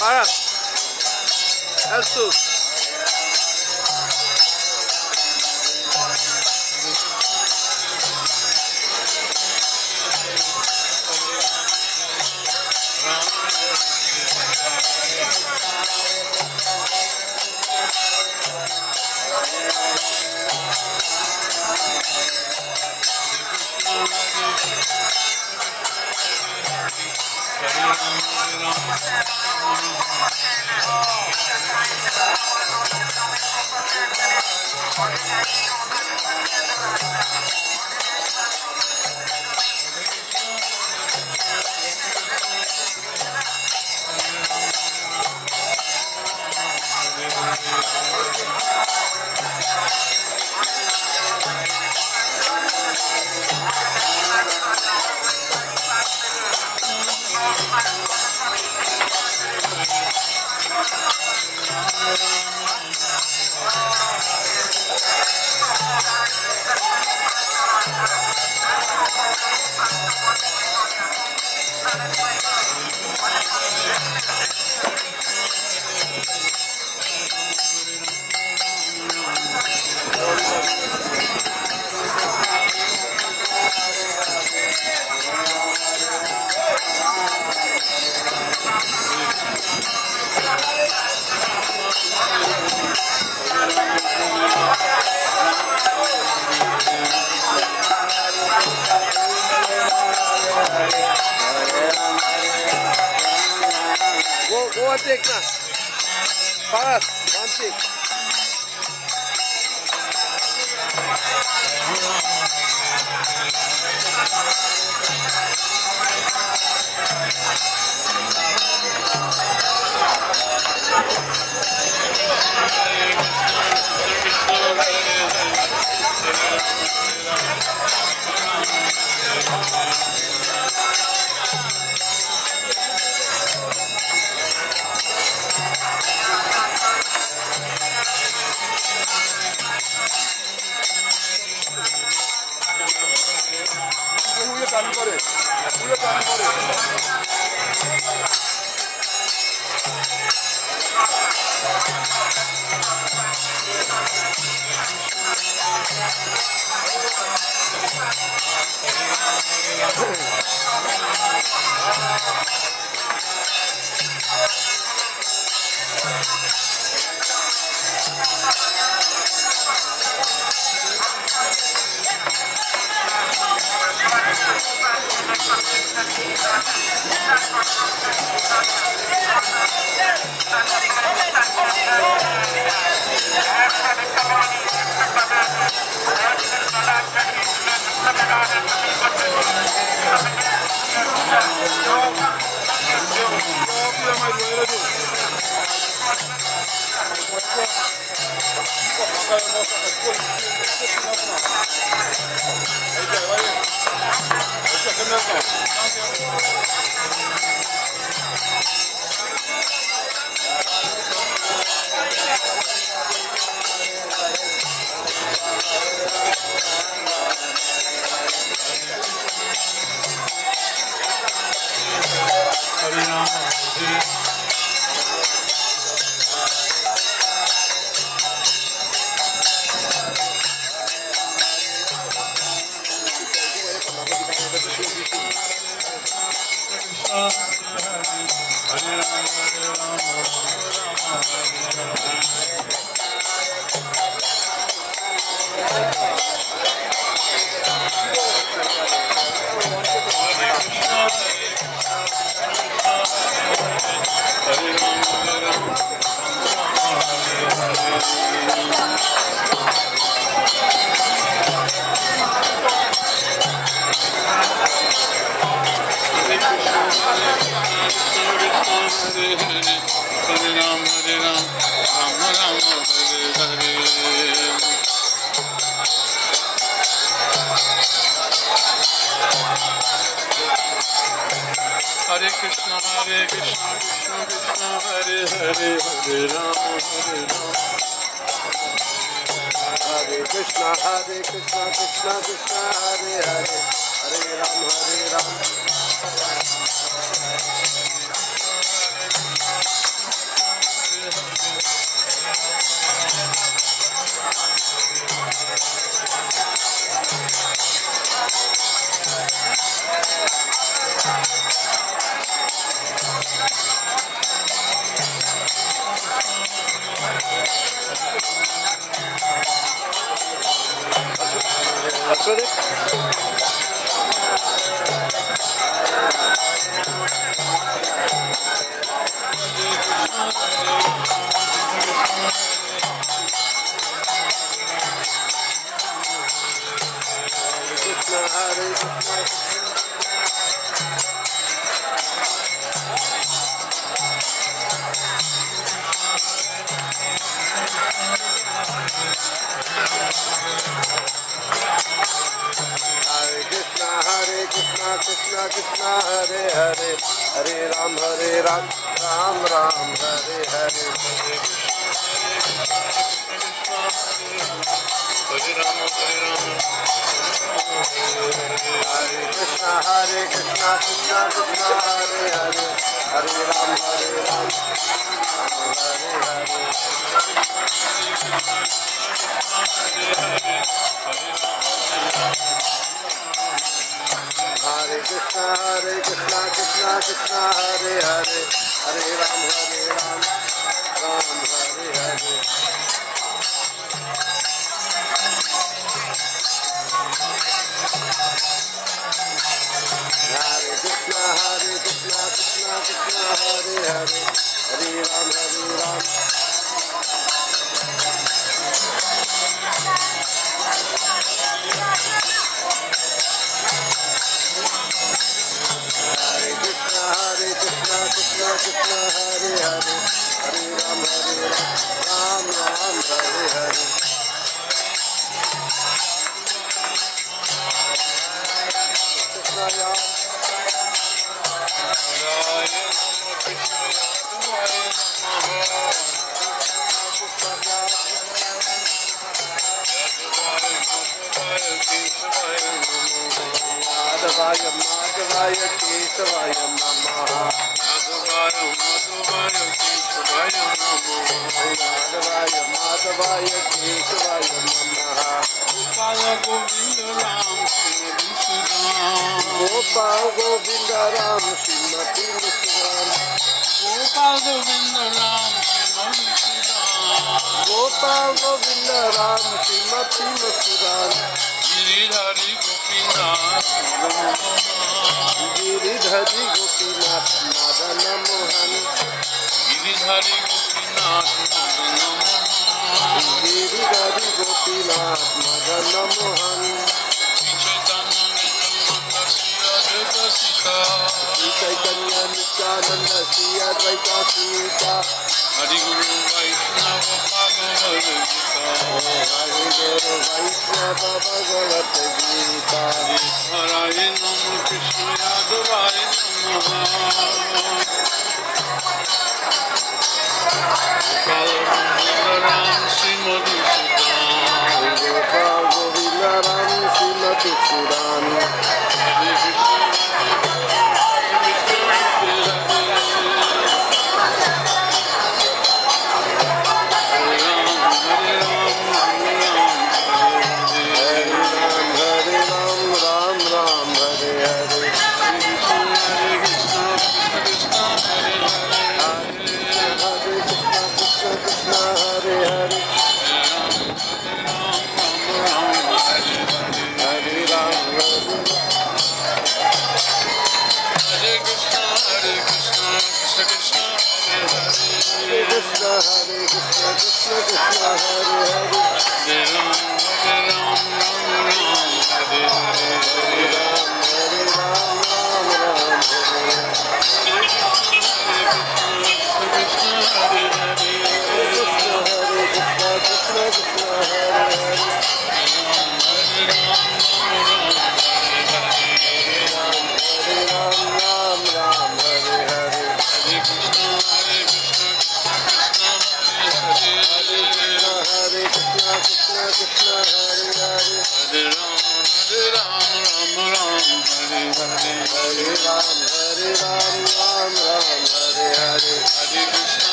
Para. Eso. Go and take now. Paras, one take.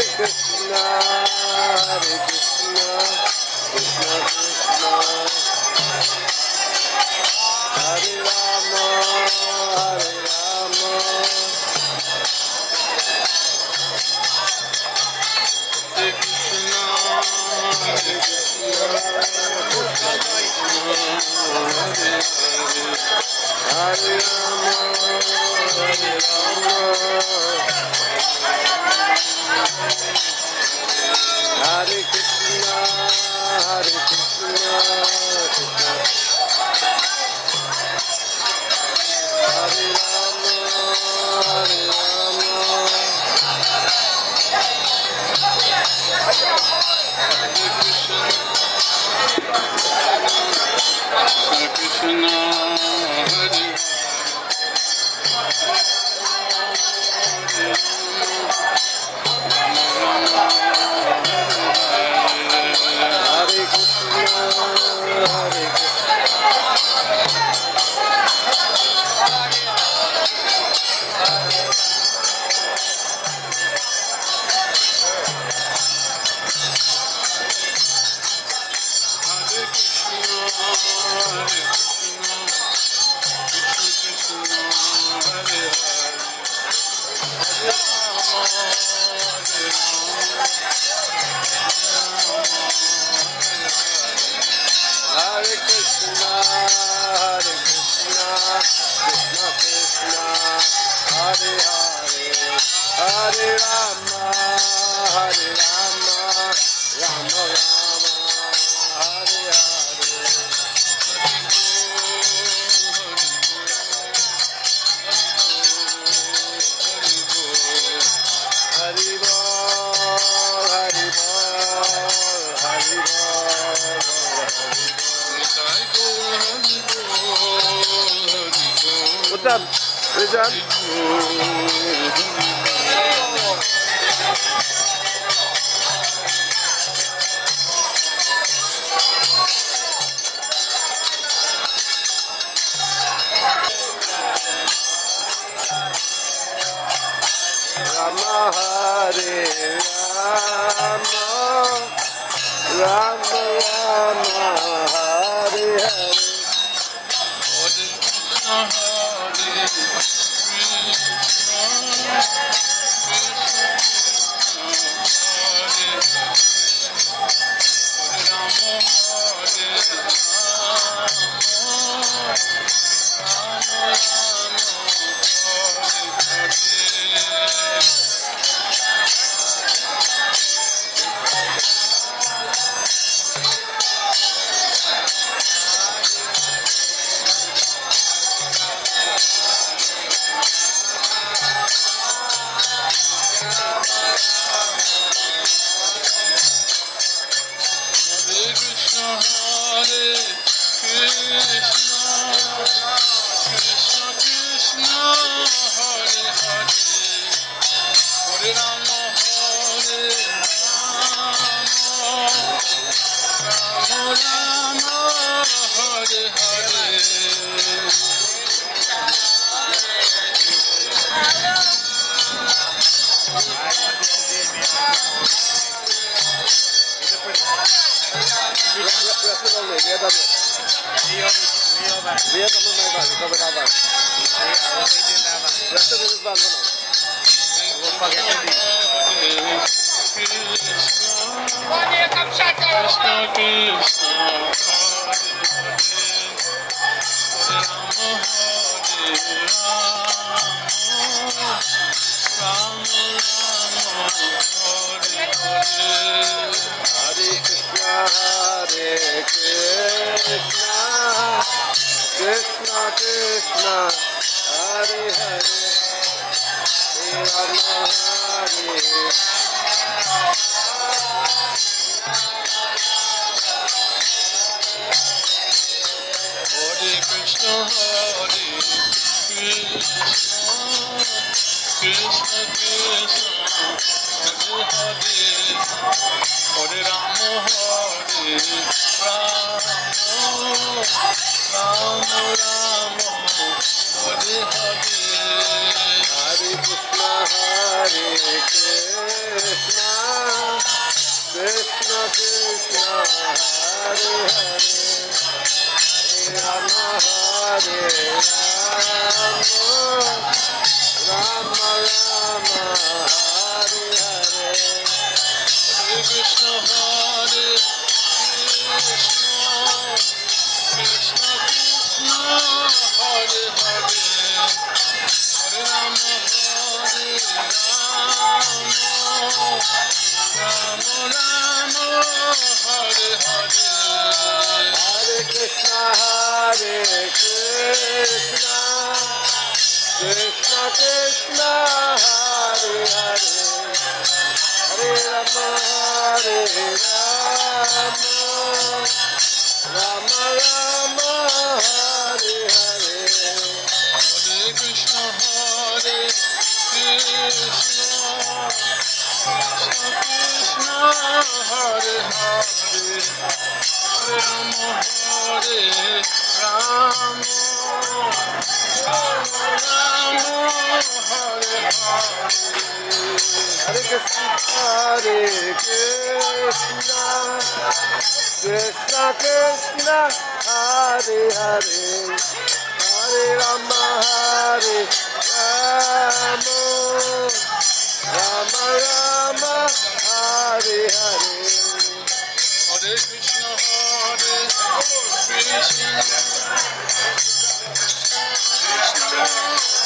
Krishna, Hare Krishna, Krishna Krishna, Hare Rama, Hare Rama, Hare Krishna, Hare Krishna, Hare Rama, Hare Rama, Hare Krishna, Hare Krishna, Krishna, Hare Rama, Hare Rama, Hare Krishna, Hare Krishna, Hare What's up, Rizan? Rama Hare Rama, Rama Rama Hare Hare. Krishna Krishna, Hare Hare, Rama Hare. Hare Krishna, Hare Krishna, Krishna Krishna, Hare Hare, Hare Rama, Hare Rama, Rama Rama, Hare Hare, Hare Krishna, Hare Krishna. Krishna Hare Hare Rama Hare Rama Rama Hare Hare Hare Krishna Hare Krishna Krishna Krishna Hare Hare Hare Rama Hare Rama Rama Hare Hare Hare Krishna Krishna Krishna Hare Hare Hare Rama Rama Rama Hare Hare Hare Krishna Krishna Hare Hare Hare Rama Rama Rama Hare Hare Hare Krishna Krishna Krishna Hare Hare Hare Rama Rama Rama Hare Hare Hare Krishna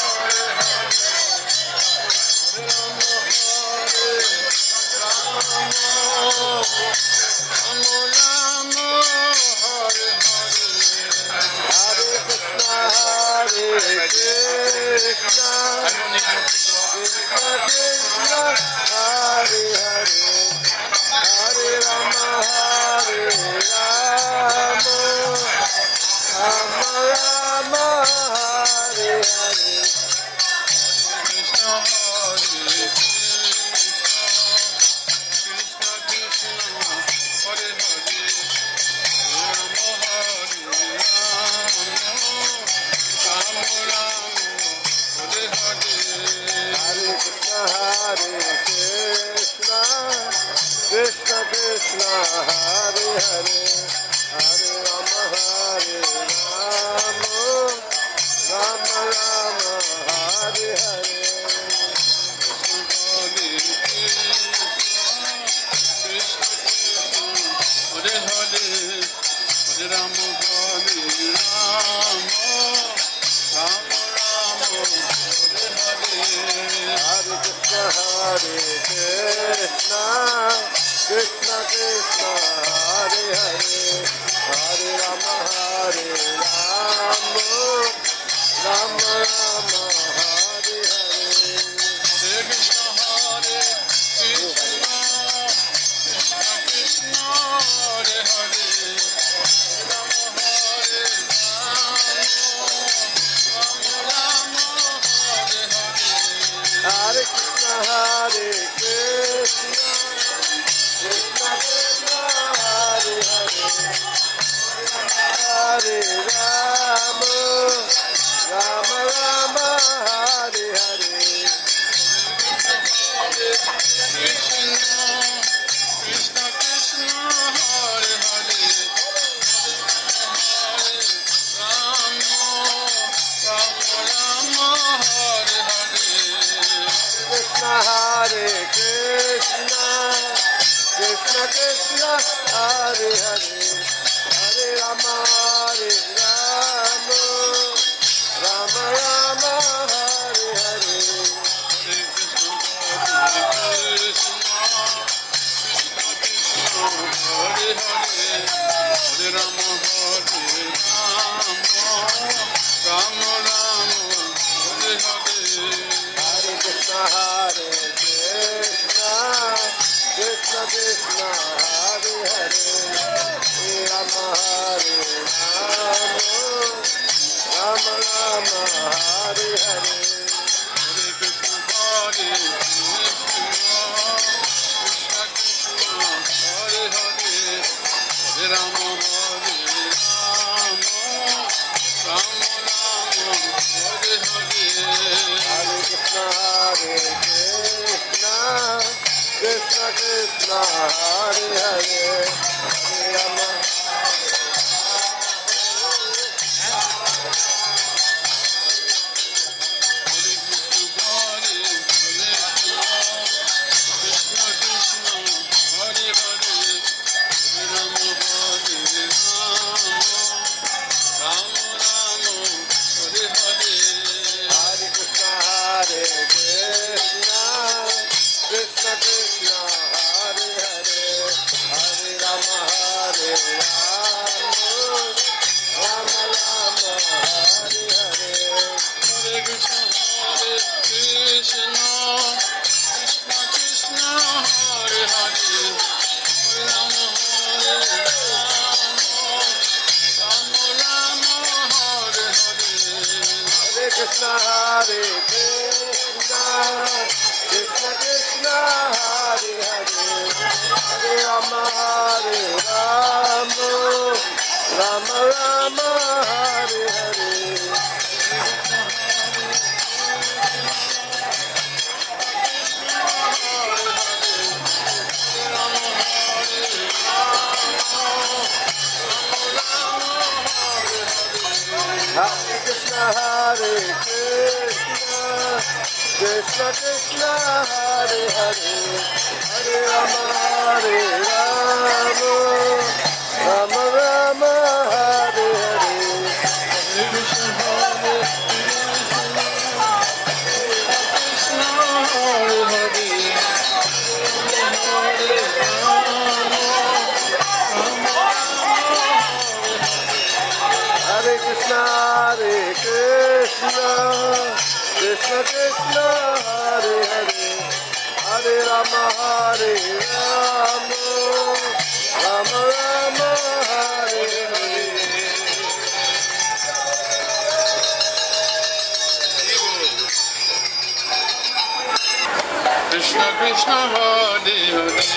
Krishna Krishna Hare Hare Hare Rama Rama Rama Hare Hare Hare Krishna Krishna Krishna Hare Hare Hare Rama Rama Rama Hare Hare Krishna Krishna Krishna Hare Hare Rama Rama Hare Hare Hare Krishna Krishna Krishna Hare Hare Hare Rama Rama Rama Hare Hare Krishna Hare Hare Hare Rama Rama Rama Hare Hare Hare Krishna Krishna Krishna Hare Hare Hare Rama Rama Rama Hare Hare Hare Krishna Krishna Krishna Hare Hare Rama Rama Hare Hare Hare Krishna Krishna Krishna Krishna Hare Hare Hare Rama Rama Rama Hare Hare Krishna Krishna Hare Hare Rama Rama Rama Hare Hare Krishna Krishna Krishna Krishna Hare Hare Hare Rama Rama Rama Hare Hare Hare Krishna Hare Hare Hare Rama Rama Rama Hare Hare Hare Krishna Krishna Krishna Hare Hare Hare Rama Rama Rama Hare Hare Hare Krishna Krishna Krishna Hare Hare Hare Rama Rama Rama Hare Hare Hare Krishna Krishna Krishna Hare Hare Hare Rama Krishna Hare Krishna Krishna Krishna Hare Hare Hare Rama Hare Rama Rama Rama Hare Hare Hare Krishna Hare Krishna Krishna Krishna Hare Hare Hare Rama Hare Rama Rama Rama Hare Hare Hare Krishna Hare Hare Krishna Hare Krishna Krishna Krishna Hare Hare Hare Rama Hare Rama Rama Rama Hare Hare Krishna Krishna Hare Hare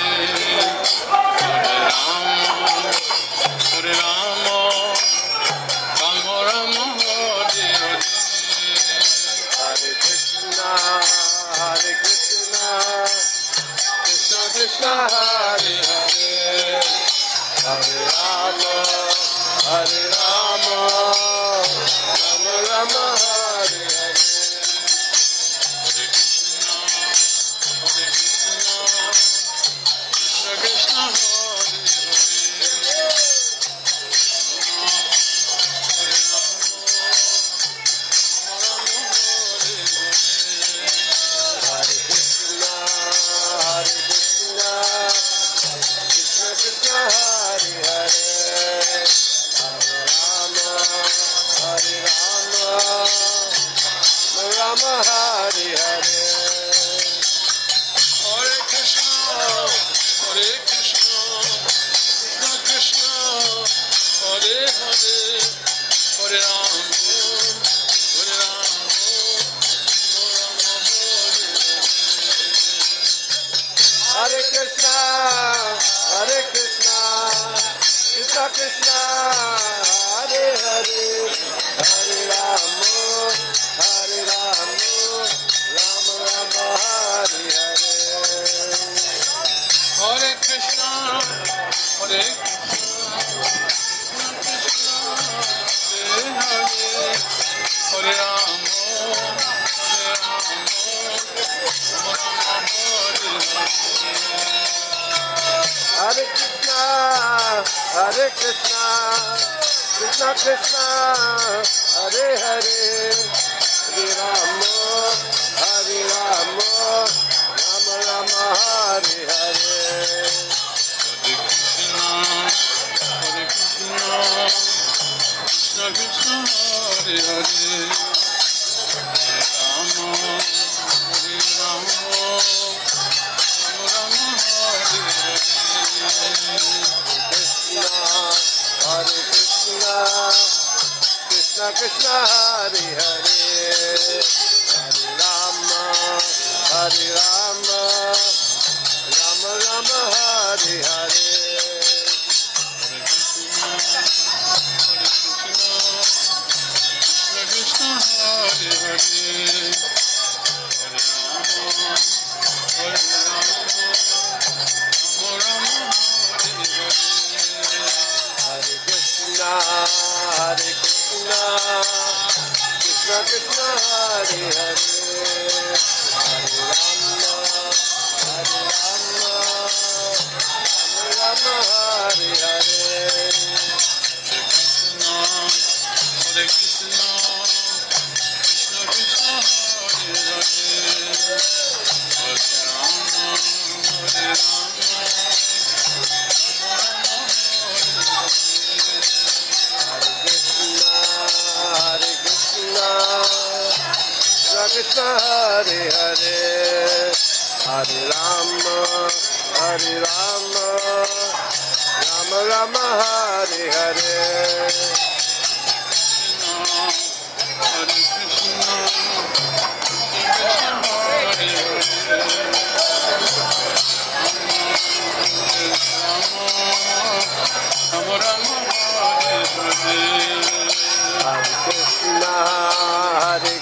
Hare Rama Rama Rama Hare Hare Hare Krishna Krishna Krishna Hare Hare Hare Rama Rama Rama Hare Hare Krishna Hare Rama Hare Hare Hare Krishna Krishna Krishna Hare Hare Hare Rama Hare Krishna Krishna Krishna Hare Hare Hare Rama Rama Rama Hare Hare Hare Krishna Hare Hare Rama Hare Krishna Krishna Krishna Hare Hare Hare Rama Rama Rama Hare Hare Krishna Krishna Hare Hare Rama Rama Hare Hare Krishna Krishna Hare Hare Hare Rama Rama Rama Hare Hare Krishna Hare Hare Hare Rama Krishna Hare Hare Hare Rama Hare Rama Rama Hare Hare Hare Krishna Krishna Krishna Hare Hare Hare Rama Hare Rama Krishna Hare Hare Hare Rama Hare Rama Rama Rama Hare Hare Hare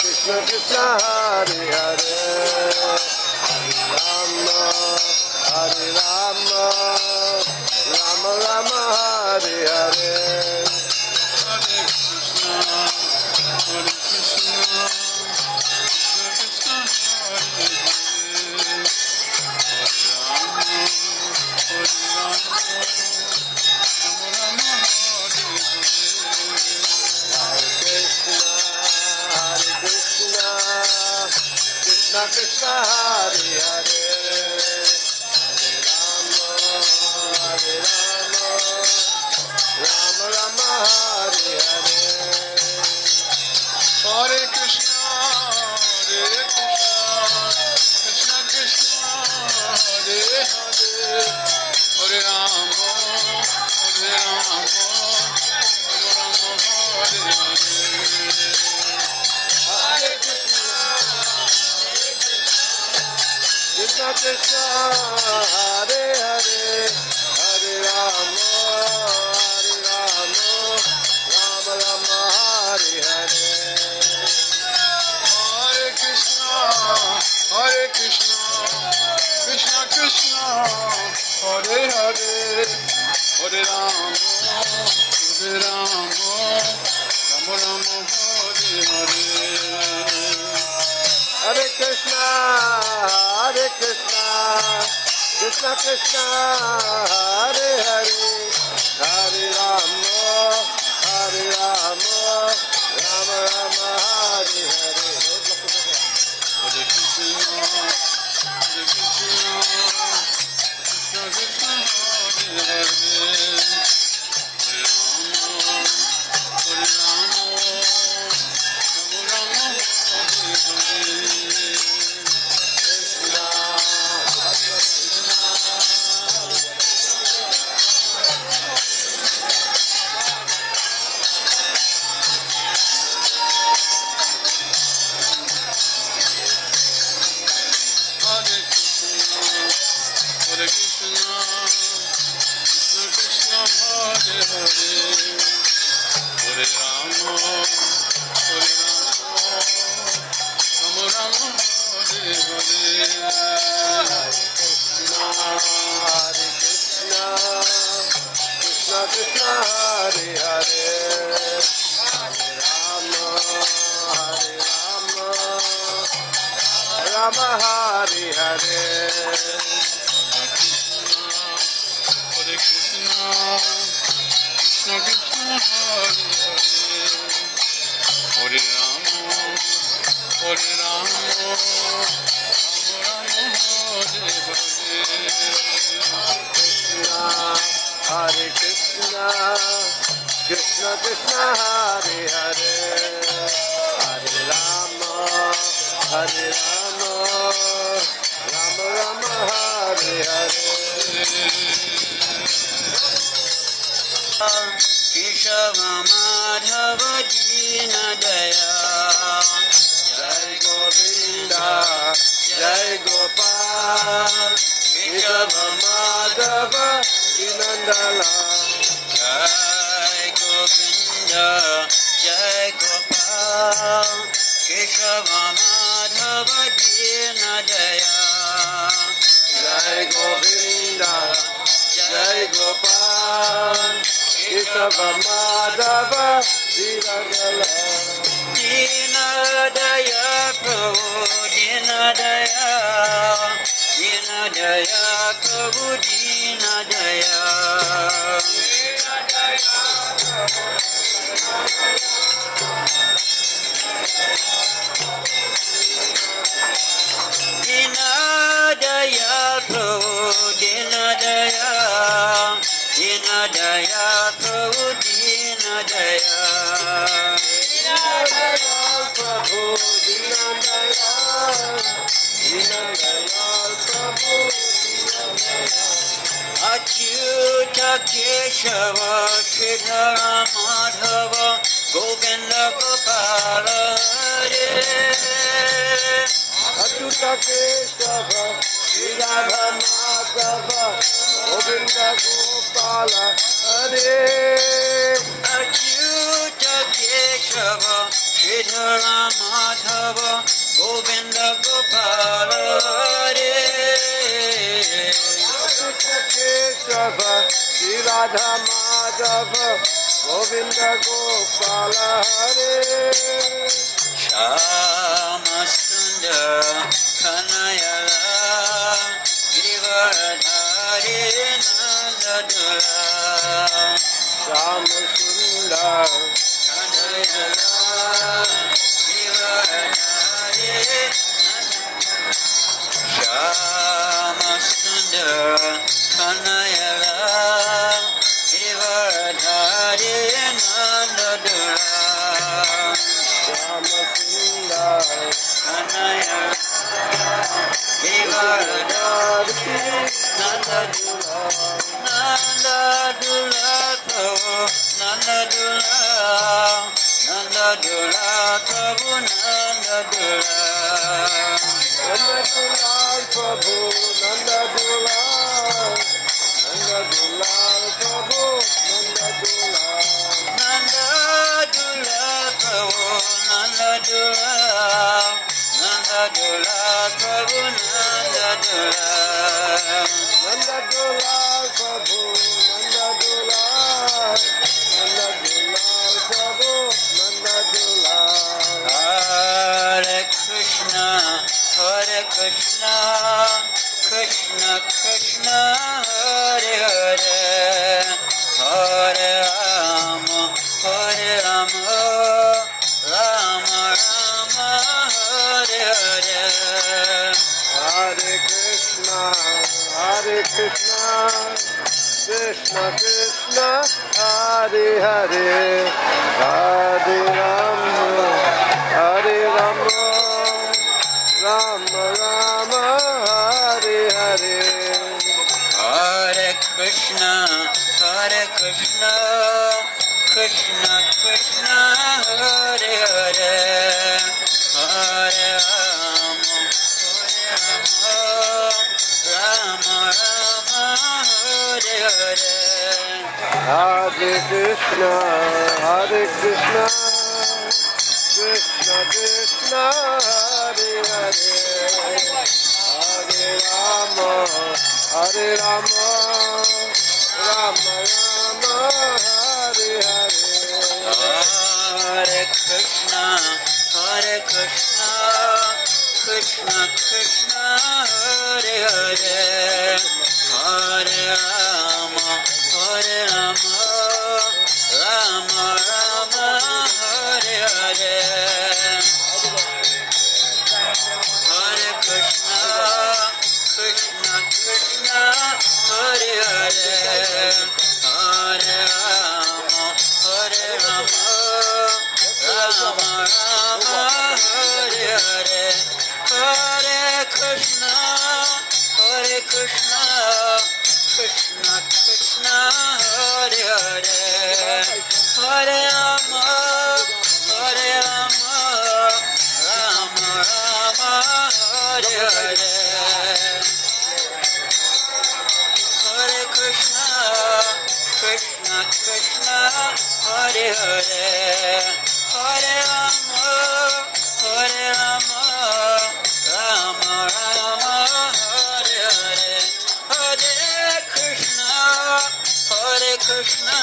Krishna Krishna Hare Hare Rama Rama Hare Hare Hare Krishna Krishna Krishna Hare Hare Hare Rama Hare Rama Rama Rama Hare Hare Hare Krishna Krishna Krishna Hare Hare Hare Rama Rama Hare Krishna Krishna Hare Hare Hare Rama Hare Rama Rama Rama Hare Hare Hare Krishna Krishna Krishna Hare Hare Hare Rama Hare Rama Rama Hare Hare Hare Krishna Krishna Hare Hare Hare Rama Rama Rama Hare Hare Hare Krishna Krishna Krishna Hare Hare Hare Rama Rama Rama Hare Hare Hare Krishna Krishna Krishna Hare Hare Hare Rama Rama Rama Hare Hare Hare Krishna Krishna Krishna Hare Hare Hare Rama Rama Hare Hare Hare Krishna Krishna Krishna Hare Hare Hare Rama Rama Rama Hare Hare Krishna Krishna Hare Hare Rama Rama Hare Hare Hare Krishna Krishna Krishna Hare Hare Hare Rama Rama Hare Hare Krishna Krishna Krishna Hare Hare Hare Rama Rama Rama Hare Hare Keshav Madhav Dina Daya Jai Govinda Jai Gopal Keshav Madhava Dinandala Jai Govinda Jai Gopal Keshav Madhav Dina Daya Jai Govinda Jai Gopal Keshava Madhava Dinadaya. Dinadaya Prabhu Dinadaya. Dinadaya Prabhu Dinadaya. Dinadaya Prabhu Dinadaya. Dinadaya Prabhu Dinadaya. Dinadaya Prabhu Dinadaya. Dinadaya Prabhu Dinadaya. Achyuta Keshava Sridhara Madhava Govinda Gopala Hare. Achyuta Keshava Sridhara Madhava Govinda Gopala Hare. Achyuta Keshava Sridhara Madhava Govinda Gopala Hare. Keshava, Shri Radha Madhava, Govinda Gopala Hare. Shama Sundar Kanayala Girivardhari Nandadura. Shama Sundar Kanayala Girivardhari Nandadura. Shama Sundar Kanayala Girivardhari Nandadura. Shama Sundar Kanayala Girivardhari Nandadura. Nandadura Prabhu Nandadura. Nandadura Prabhu Nandadura. Nandadulal Prabhu Nandadulal. Nandadulal Prabhu Nandadulal. Nandadula Prabhu Nandadula. Nandadula Prabhu Nandadula. Nandadulal Prabhu Nandadulal. Nandadulal Prabhu Nandadulal. Hare Krishna, Hare Krishna, Krishna Krishna, Hare Hare, Hare Rama, Hare Rama, Rama Rama, Hare Hare. Hare Krishna, Krishna Krishna, Hare Hare, Hare Rama, Rama Rama, Hare Hare. Hare Krishna, Krishna Krishna, Hare Hare, Hare Rama, Rama Rama, Hare Hare. Hare Krishna, Krishna Krishna, Hare Hare, Hare Rama, Rama Rama, Hare Hare. Hare Krishna, Krishna Krishna, Hare Hare, Hare Rama, Rama Rama, Hare Hare. Hare Krishna, Krishna Hare Hare, Hare Rama, Rama Rama, Hare Hare. Hare Krishna, Krishna Krishna, Hare Hare, Hare Rama, Rama Rama, Hare Hare. Hare Krishna, Krishna Hare Hare, Hare Rama, Rama Rama, Hare Hare. Hare Krishna,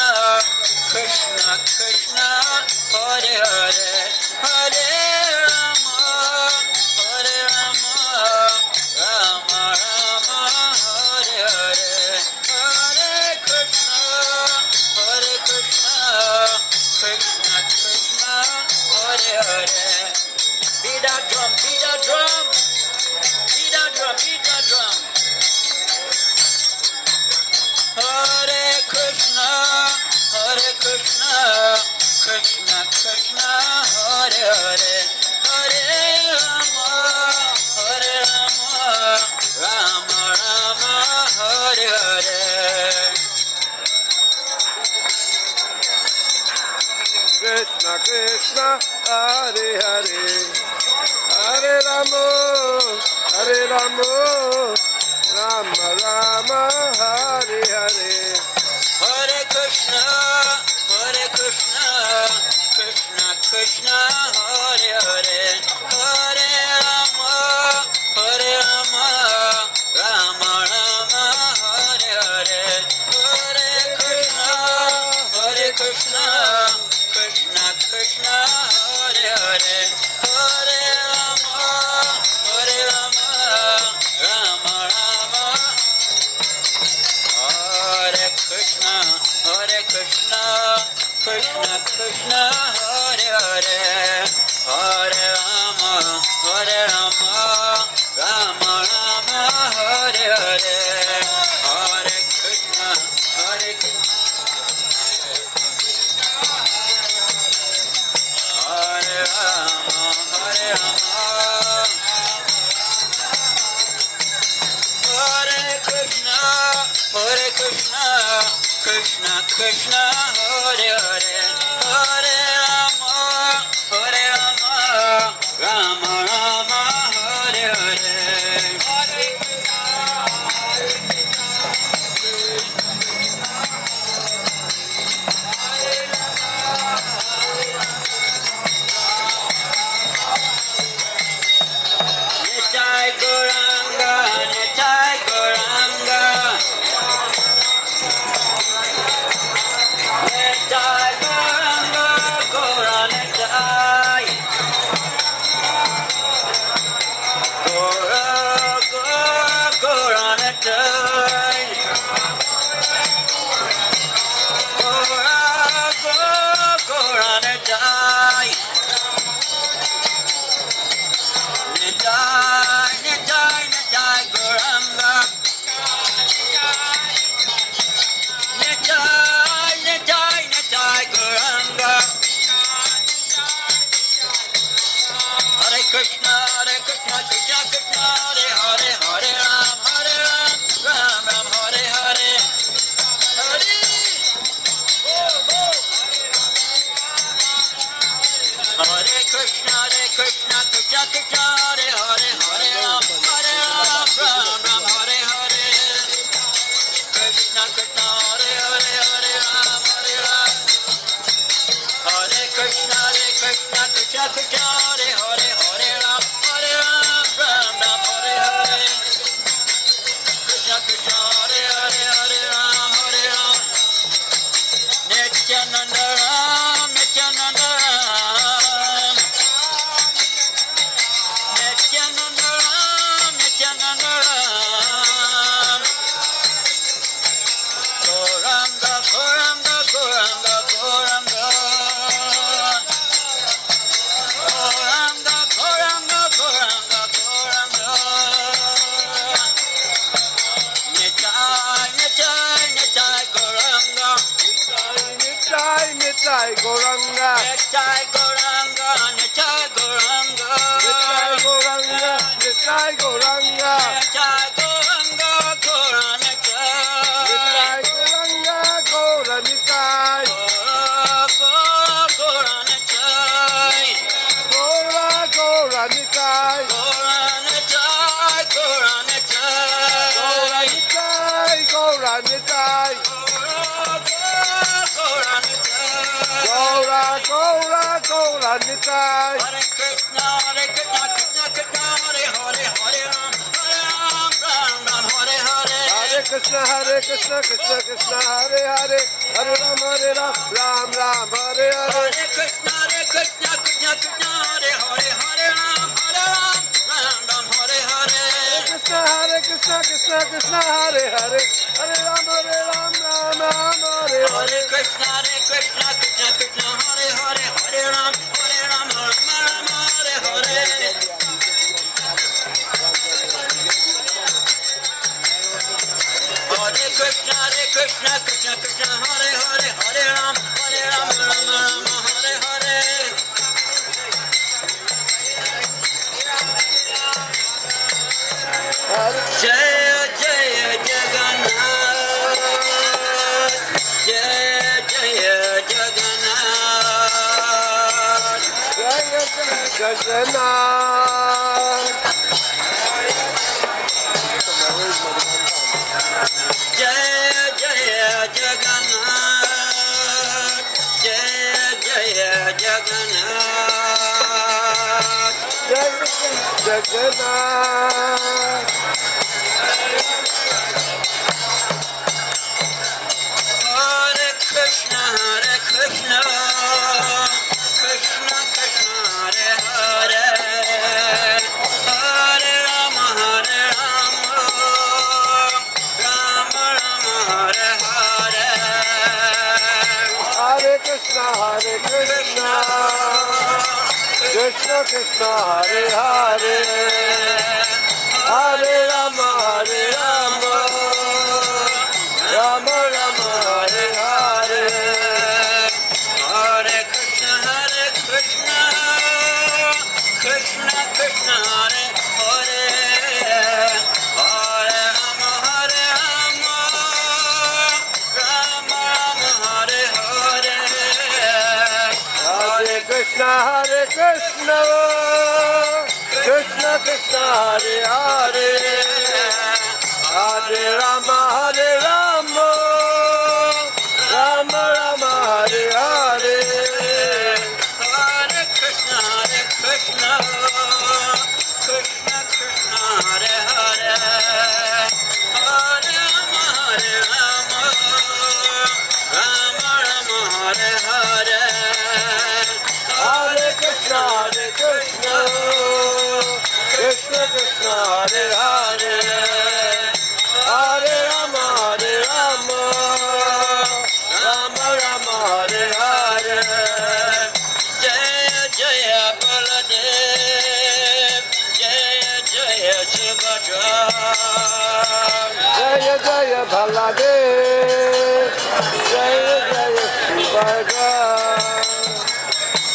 Krishna Krishna Hare Hare Hare Rama Rama Rama Hare Hare Nitai Gauranga Nitai Gauranga Nitai Gauranga Gaura Nitai Gaura Gaura Gaura Nitai Gaura Gaura Gaura Nitai Nitai Nitai Nitai Gauranga Nitai Nitai Nitai Gauranga Hare Krishna Krishna Krishna Hare Hare Hare Ram Ram Ram Hare Hare Hare Hare Krishna Krishna Krishna Hare Hare Hare Ram Ram Ram Hare Hare Krishna Krishna Hare Hare Hare Ram Hare Krishna Krishna Krishna Hare Hare Hare Ram Ram Ram Hare Hare Krishna Krishna Hare Hare Hare Ram Nityananda Ram Nityananda Ram Nityananda Ram Nityananda Ram Gauranga Gauranga Gauranga Gauranga Gauranga Gauranga Gauranga Gauranga Nitai Nitai Nitai Gauranga Nitai Nitai Gauranga Nitai Gauranga Nitai Gauranga Nitai Gauranga Nitai Gauranga Nitai Gauranga Gaura Nitai Nitai Gauranga Gaura Nitai Gaura Nitai Gaura Gaura Nitai Gaura Nitai Gaura Nitai Gaura Nitai Gaura Nitai Gaura Nitai Gaura Gaura Gaura Nitai Hare Krishna Krishna Krishna Hare Hare Hare Ram Ram Ram Hare Hare Hare Krishna Krishna Krishna Hare Hare Hare Ram Ram Ram Hare Hare Hare Krishna Krishna Krishna Hare Hare Hare Ram Ram Hare Hare Krishna Krishna Hare Hare Hare Ram Ram Ram Hare Hare Hare Krishna Krishna Krishna Hare Hare Hare Ram Ram Hare Hare Hare Krishna Krishna Krishna Hare Hare Hare Ram Ram Hare Hare Jaya Jaya Jagannath Jaya Jaya Jagannath Jaya Jagannath Jaya Jaya Jagannath Jaya Jaya Jagannath Jaya Jagannath Hare Krishna Krishna Krishna Hare Hare Hare Rama Rama Hare Hare Hare Krishna Krishna Krishna Hare Hare Hare Rama Rama Rama Hare Hare Hare Krishna Krishna Krishna Hare Hare Hare Rama Rama Krishna, Krishna Krishna, Hare Hare, Hare Rama, Hare Rama, Rama Rama, Hare Hare, Hare Krishna, Krishna Krishna, Hare Hare, Hare Rama, Rama Rama, Hare Hare, Hare Krishna, Krishna Krishna, Hare Hare, Hare Rama, Rama Rama, Hare Hare. Jaya Jaya Baladev, Jaya Jaya Subhadra, Jaya Jaya Baladev, Jaya Jaya Subhadra,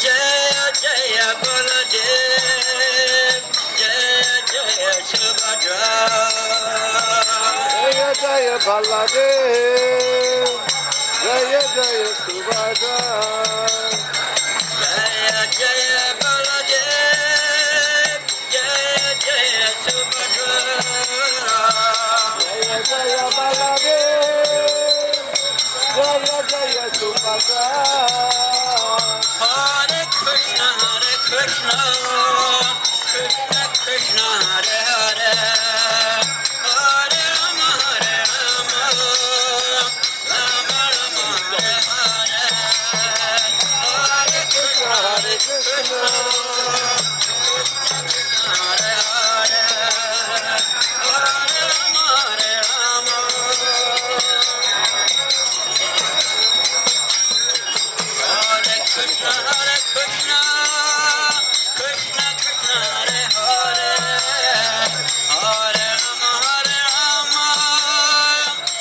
Jaya Jaya Baladev, Jaya Jaya Subhadra, Jaya Jaya Baladev, Jaya Jaya Subhadra, Jaya Jaya Baladev, Jaya Jaya Subhadra, Jaya Jaya Baladev, Jaya Jaya Subhadra. Hare Krishna, Krishna Krishna, Hare Hare, Hare Rama, Rama Rama, Hare Hare, Hare Krishna, Krishna Hare Hare, Hare Rama, Rama. Hare Krishna, Krishna Krishna, Hare Hare, Hare Rama,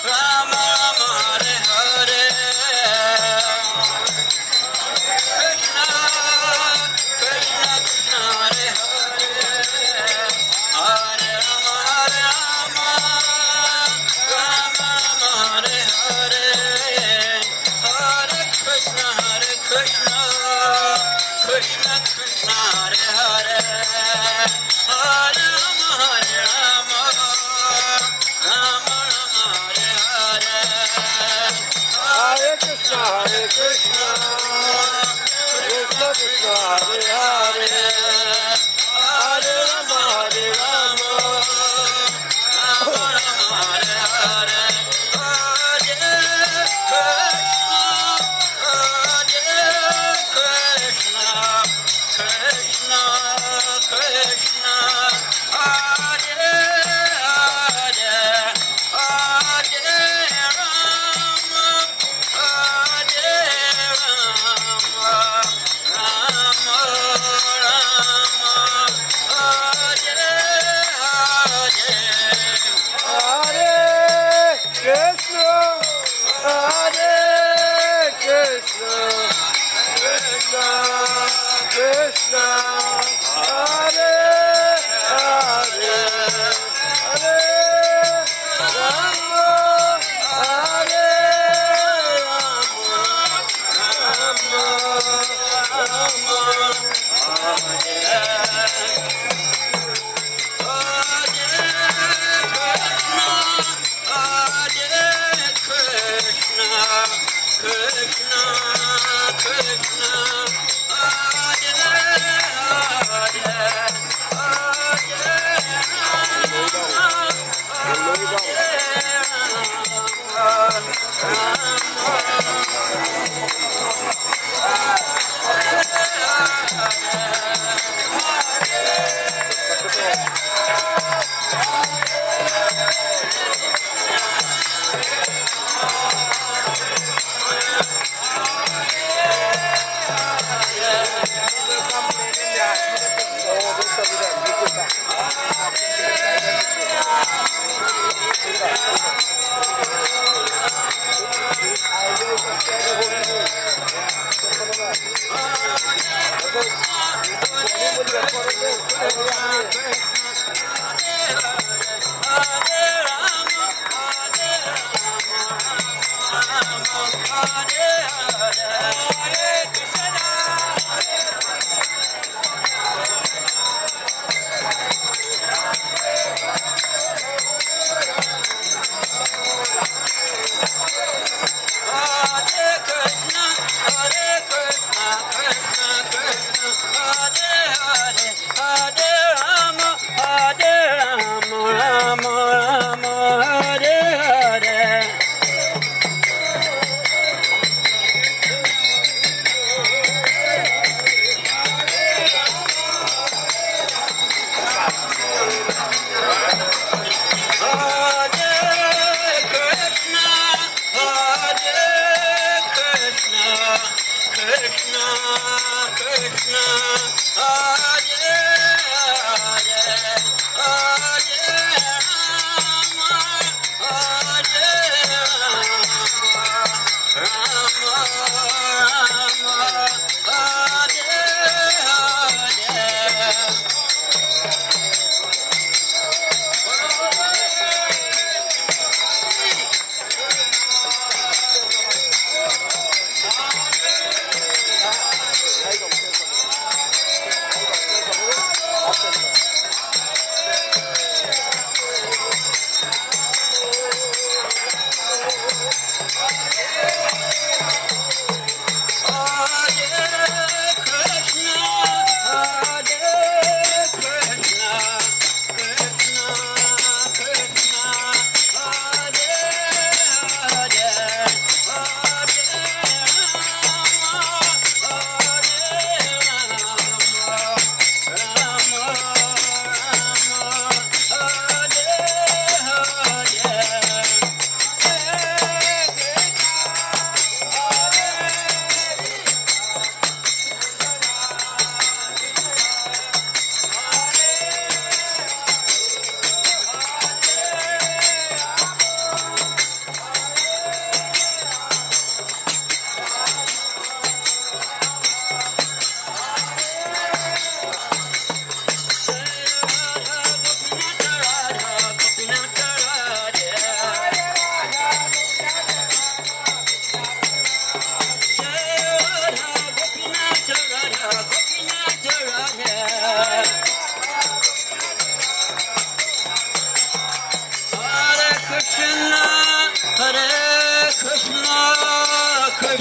Rama Rama, Hare Hare, Krishna Krishna, Hare Hare, Hare Rama, Rama Rama, Hare Hare, Hare Krishna, Krishna Krishna, Hare Hare, Hare Rama, Rama Rama, Hare Hare, Hare Krishna, Krishna Krishna, Hare Hare, Hare Rama, Rama, Rama Rama, Hare Hare, Hare Krishna, Krishna Krishna, Hare Hare, Hare Rama, Rama Rama, Hare Hare. Hare Krishna, Krishna Krishna, Hare Hare, Hare Rama,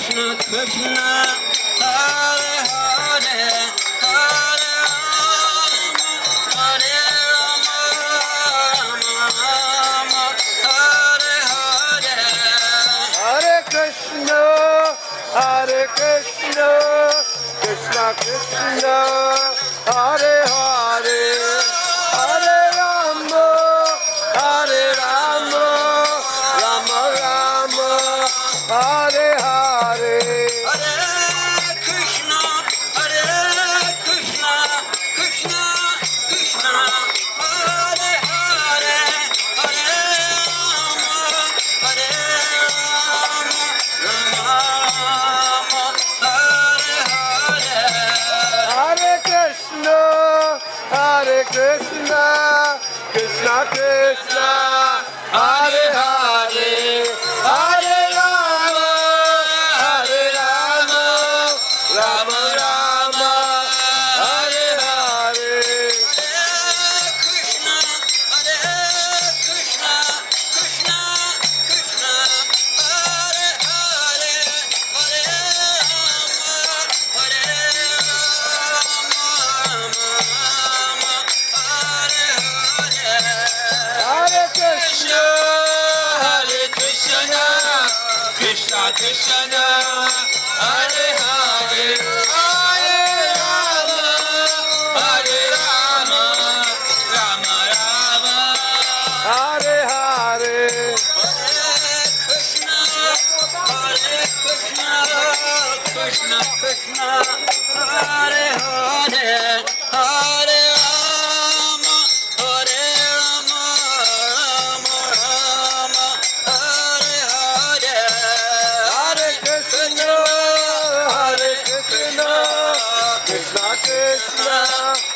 Krishna Krishna Hare Hare Hare Rama Hare Rama Rama Hare Hare Hare Krishna, Krishna Krishna, Hare Hare, Hare Rama, Rama Rama, Hare Hare. Hare Krishna, Krishna Krishna, Hare Hare, Hare Rama, Rama Rama, Hare Hare. Hare Krishna, Krishna Krishna, Hare Hare, Hare Rama, Rama Rama, Hare Hare. Krishna, Krishna Krishna, Hare Hare, Hare Rama, Hare Hare. Hare Krishna, Krishna, Krishna Krishna, Hare Hare, Hare Rama, Rama Rama, Hare Hare. Krishna, Krishna Krishna, Hare Hare, Hare Rama, Rama Rama, Hare Hare. Hare Krishna, Krishna Krishna,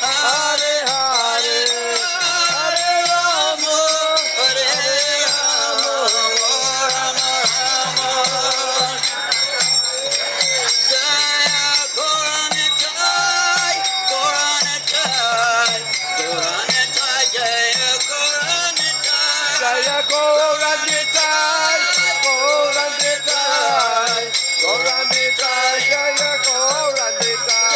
Hare Hare, Hare Rama, Jaya Gauranitai, Gauranitai, Gauranitai, Jaya Gauranitai.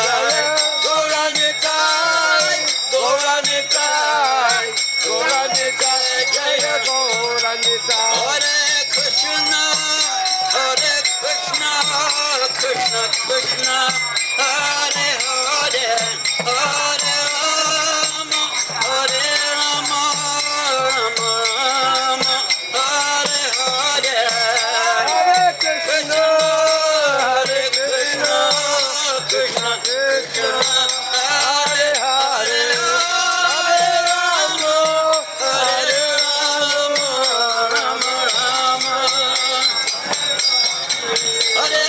Jaya Gauranitai, Gauranitai, Gauranitai, Jaya Gauranitai. Hare Krishna, Krishna Krishna, Hare Hare, Hare Rama, Rama Rama, Hare Hare. Hare Krishna, Krishna Krishna, Hare Hare, Hare Rama, Rama Rama. Hare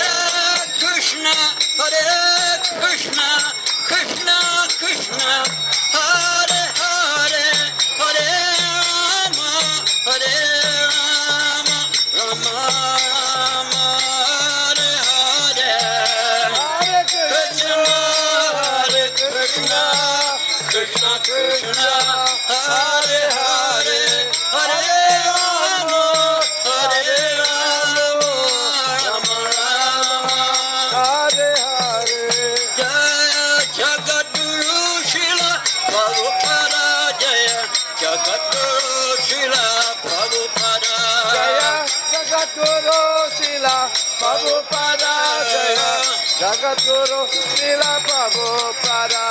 Krishna, Krishna Krishna, Hare Hare, Hare Rama, Rama Rama, Hare Hare. Hare Krishna, Krishna Krishna, Hare Hare, Hare Rama, Rama Rama. Hare Hare. Jaya Jagadguru Srila Prabhupada, Jaya Jagadguru Srila Prabhupada. Jaya Jagadguru Srila Prabhupada, Jaya Jagadguru Srila Prabhupada.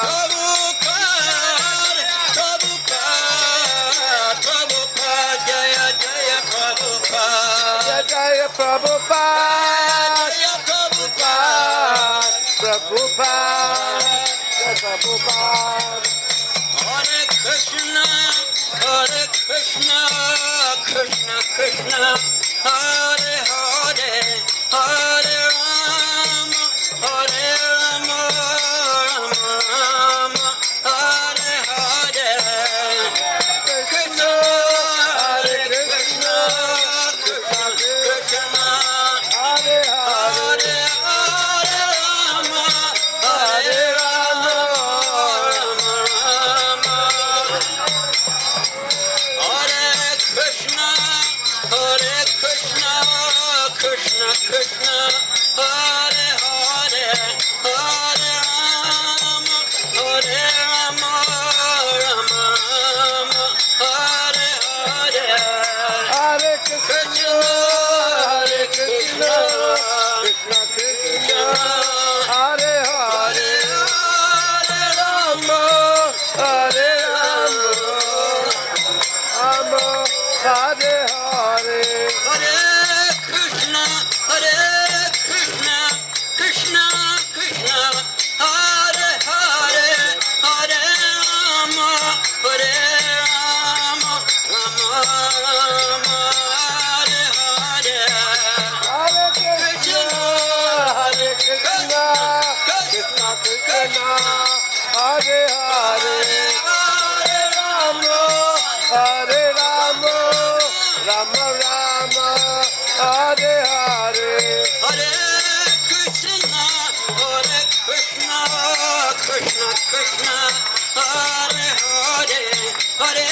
Prabhupada, Jaya Jaya Prabhupada. Jaya Prabhupada, Jaya Prabhupada. Prabhupada, Jaya Prabhupada. Hare Krishna, Krishna Krishna, Hare Hare, Hare Rama, Rama Rama, Hare Hare. Krishna, Hare Krishna, Krishna, Hare Hare. Hare Rama, Hare Rama, Rama Rama. Hare Krishna, Krishna Krishna, Hare Hare, Hare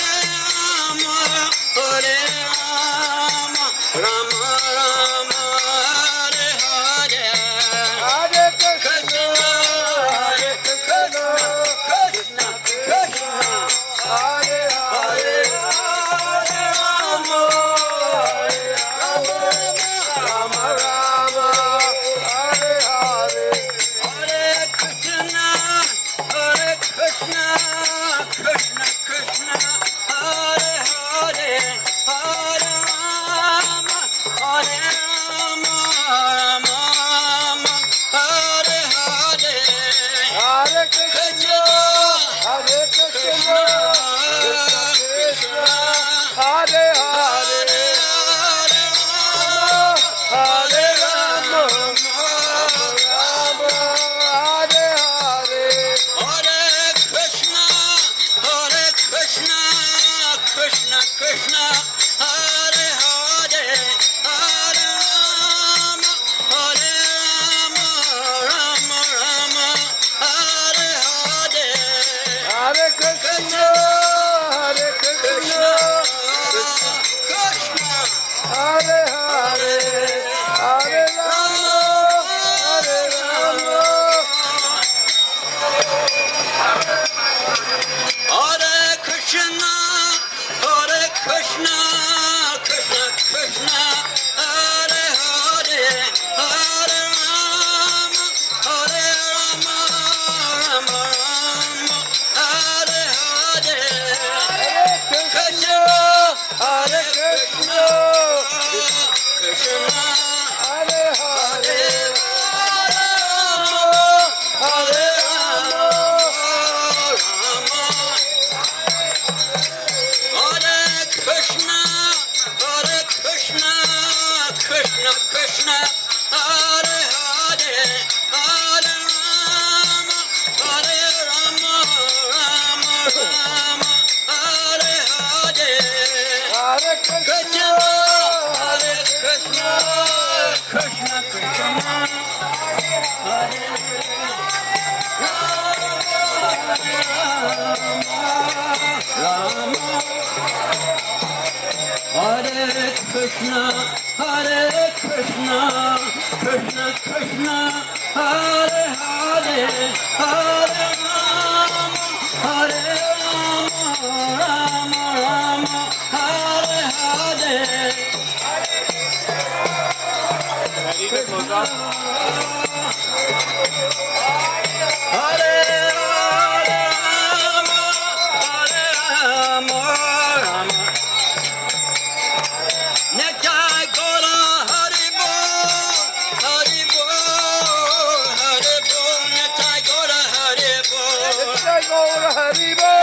Rama, Rama Rama, Hare Hare. Hare Krishna, Krishna Krishna, Hare Hare, Rama, Rama Rama, Hare Hare. Hare Krishna, Krishna Krishna, Hare Hare, Hare Rama, Rama Hare Hare. Hare Krishna, Hare Krishna, Krishna Krishna, Hare Hare, Hare Rama, Rama Hare Hare. Hare Krishna, Krishna Krishna, Hare Hare, Hare Rama, Rama Hare Hare. Hare Krishna, Hare Krishna, Krishna, Hare Hare, Hare Rama, Hare Rama. Hare Krishna, Krishna Krishna, Hare Hare, Hare Rama, Rama Hare Hare. Hare Krishna, Hare Krishna, Krishna, Hare Hare, Hare Rama. Hare Krishna, Krishna Krishna, Hare Hare, Hare Rama, Rama Hare Hare. Hare Krishna, Hare Krishna, Krishna Krishna, Hare Krishna, Krishna Krishna, Hare Hare, Hare Rama, Rama Hare Hare. Ready to close off? Hare Rama, Rama Nitai Gora Hari Bol, Nitai Gora Hari Bol. Jai Gaur Hari Bol.